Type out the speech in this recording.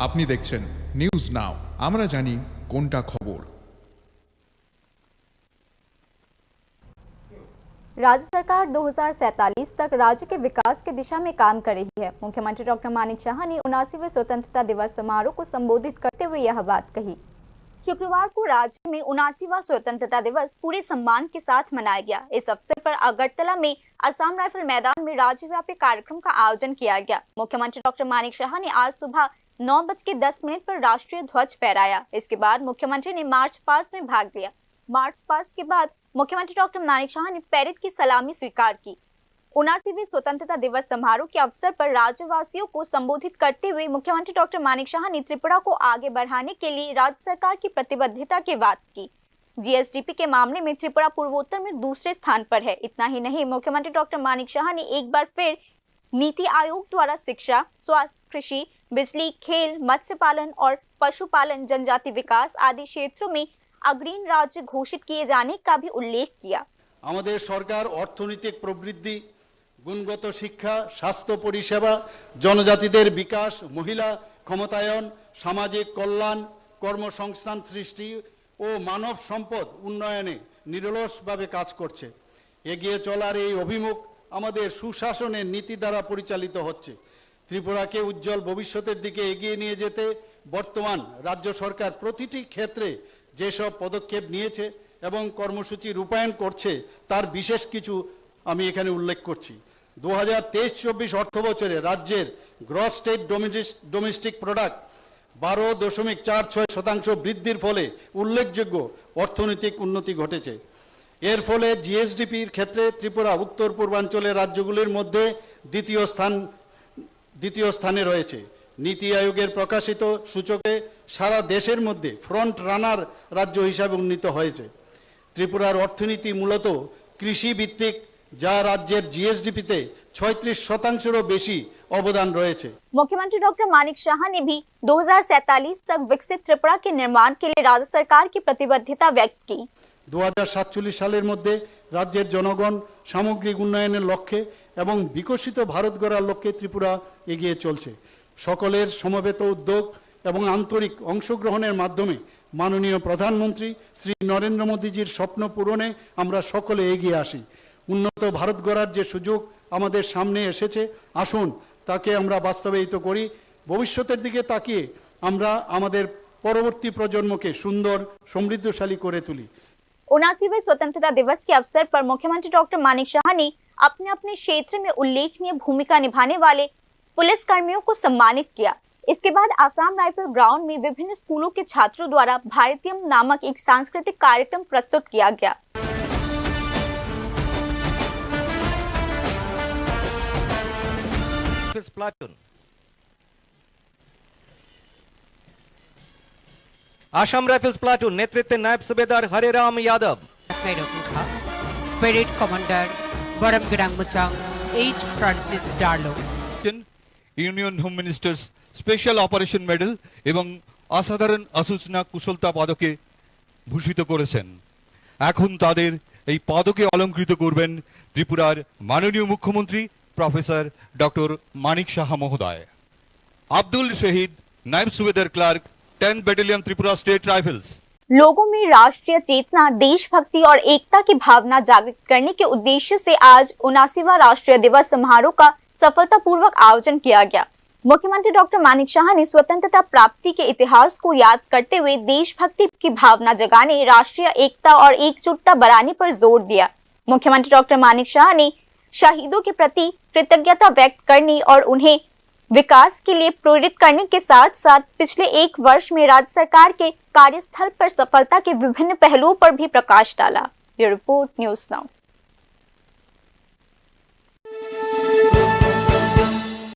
আপনি দেখছেন news now, আমরা জানি কোনটা খবর। राज्य सरकार 2047 तक राज्य के विकास की दिशा में काम कर रही है। मुख्यमंत्री डॉक्टर मानिक शाह ने 79वें स्वतंत्रता दिवस समारोह को संबोधित करते हुए यह बात कही। शुक्रवार को राज्य में 79वां स्वतंत्रता दिवस पूरे सम्मान के साथ मनाया गया। इस अवसर पर अगरतला में असम राइफल मैदान में राज्यव्यापी कार्यक्रम का आयोजन किया गया। मुख्यमंत्री डॉक्टर मानिक शाह ने आज सुबह 9:10 पर राष्ट्रीय ध्वज फहराया। इसके बाद मुख्यमंत्री ने मार्च पास्ट में भाग लिया। मार्च पास्ट के बाद मुख्यमंत्री डॉक्टर मानिक शाह ने परेड की सलामी स्वीकार की। 79वें स्वतंत्रता दिवस समारोह के अवसर पर राज्यवासियों को संबोधित करते हुए मुख्यमंत्री डॉक्टर मानिक शाह ने त्रिपुरा को आगे बढ़ाने के लिए राज्य सरकार की प्रतिबद्धता की बात की। जीएसडीपी के मामले में त्रिपुरा पूर्वोत्तर में दूसरे स्थान पर है। इतना ही नहीं, मुख्यमंत्री डॉक्टर मानिक शाह ने एक बार फिर नीति आयोग द्वारा शिक्षा, स्वास्थ्य, कृषि, बिजली, खेल, मत्स्य पालन और पशुपालन, जनजाति विकास आदि क्षेत्रों में अग्रणी राज्य घोषित किए जाने का भी उल्लेख किया। আমাদের সরকার অর্থনৈতিক প্রবৃদ্ধি, গুণগত শিক্ষা, স্বাস্থ্য পরিষেবা, জনজাতিদের বিকাশ, মহিলা ক্ষমতায়ন, সামাজিক কল্যাণ, কর্মসংস্থান সৃষ্টি ও মানব সম্পদ উন্নয়নে নিরলসভাবে কাজ করছে। এগিয়ে চলার এই অভিমুখ আমাদের সুশাসনের নীতি দ্বারা পরিচালিত হচ্ছে। ত্রিপুরাকে উজ্জ্বল ভবিষ্যতের দিকে এগিয়ে নিয়ে যেতে বর্তমান রাজ্য সরকার প্রতিটি ক্ষেত্রে যেসব পদক্ষেপ নিয়েছে এবং কর্মসূচি রূপায়ণ করছে তার বিশেষ কিছু আমি এখানে উল্লেখ করছি। 2023-24 অর্থবছরে রাজ্যের গ্রস স্টেট ডোমেস্টিক প্রোডাক্ট 12.46% বৃদ্ধির ফলে উল্লেখযোগ্য অর্থনৈতিক উন্নতি ঘটেছে। এর ফলে জিএসডিপির ক্ষেত্রে ত্রিপুরা উত্তর পূর্বাঞ্চলের রাজ্যগুলির মধ্যে দ্বিতীয় স্থানে রয়েছে। নীতি আয়োগের প্রকাশিত সূচকে সারা দেশের মধ্যে ফ্রন্ট রানার রাজ্য হিসাবে উন্নীত হয়েছে। ত্রিপুরার অর্থনীতি মূলত কৃষি ভিত্তিক, যা রাজ্যের জিএসডিপিতে 36%-ও বেশি অবদান রয়েছে। मुख्यमंत्री डॉक्टर मानिक शाह ने भी 2047 तक विकसित त्रिपुरा के निर्माण के लिए राज्य सरकार की प्रतिबद्धता व्यक्त की। 2047 সালের মধ্যে রাজ্যের জনগণ সামগ্রিক উন্নয়নের লক্ষ্যে এবং বিকশিত ভারত গড়ার লক্ষ্যে ত্রিপুরা এগিয়ে চলছে। সকলের সমবেত উদ্যোগ এবং আন্তরিক অংশগ্রহণের মাধ্যমে মাননীয় প্রধানমন্ত্রী শ্রী নরেন্দ্র মোদীজির স্বপ্ন পূরণে আমরা সকলে এগিয়ে আসি। উন্নত ভারত গড়ার যে সুযোগ আমাদের সামনে এসেছে, আসুন তাকে আমরা বাস্তবায়িত করি। ভবিষ্যতের দিকে তাকিয়ে আমরা আমাদের পরবর্তী প্রজন্মকে সুন্দর সমৃদ্ধশালী করে তুলি। 79वें स्वतंत्रता दिवस के अवसर पर मुख्यमंत्री डॉक्टर मानिक शाह ने अपने अपने क्षेत्र में उल्लेखनीय भूमिका निभाने वाले पुलिस कर्मियों को सम्मानित किया। इसके बाद आसाम राइफल ग्राउंड में विभिन्न स्कूलों के छात्रों द्वारा भारतीयम नामक एक सांस्कृतिक कार्यक्रम प्रस्तुत किया गया। आसाम राइफल्स प्लाटून नेतृत्वे नायब सुबेदार Hareram Yadav, parade commander Baram Girang Muchang H Francis Darlo, union home minister's special operation medal এবং অসাধারণ অসূচনা কুশলতা পদকে ভূষিত করেছেন। এখন তাদের এই পদকে অলঙ্কৃত করবেন ত্রিপুরার মাননীয় মুখ্যমন্ত্রী প্রফেসর ডক্টর মানিক শাহ মহোদয়। আব্দুল শহীদ, नायब सूबेदार clerk, 10 battalion Tripura state rifles. लोगों में राष्ट्रीय चेतना, देशभक्ति और एकता की भावना जागृत करने के उद्देश्य से आज 79वां राष्ट्रीय दिवस समारोह का सफलतापूर्वक आयोजन किया गया। मुख्यमंत्री डॉक्टर मानिक शाह ने स्वतंत्रता प्राप्ति के इतिहास को याद करते हुए देशभक्ति की भावना जगाने, राष्ट्रीय एकता और एकजुटता बढ़ाने पर जोर दिया। मुख्यमंत्री डॉक्टर मानिक शाह ने शहीदों के प्रति कृतज्ञता व्यक्त करने और उन्हें विकास के लिए प्रेरित करने के साथ साथ पिछले एक वर्ष में राज्य सरकार के कार्यस्थल पर सफलता के विभिन्न पहलुओं पर भी प्रकाश डाला। ये रिपोर्ट न्यूज नाउ।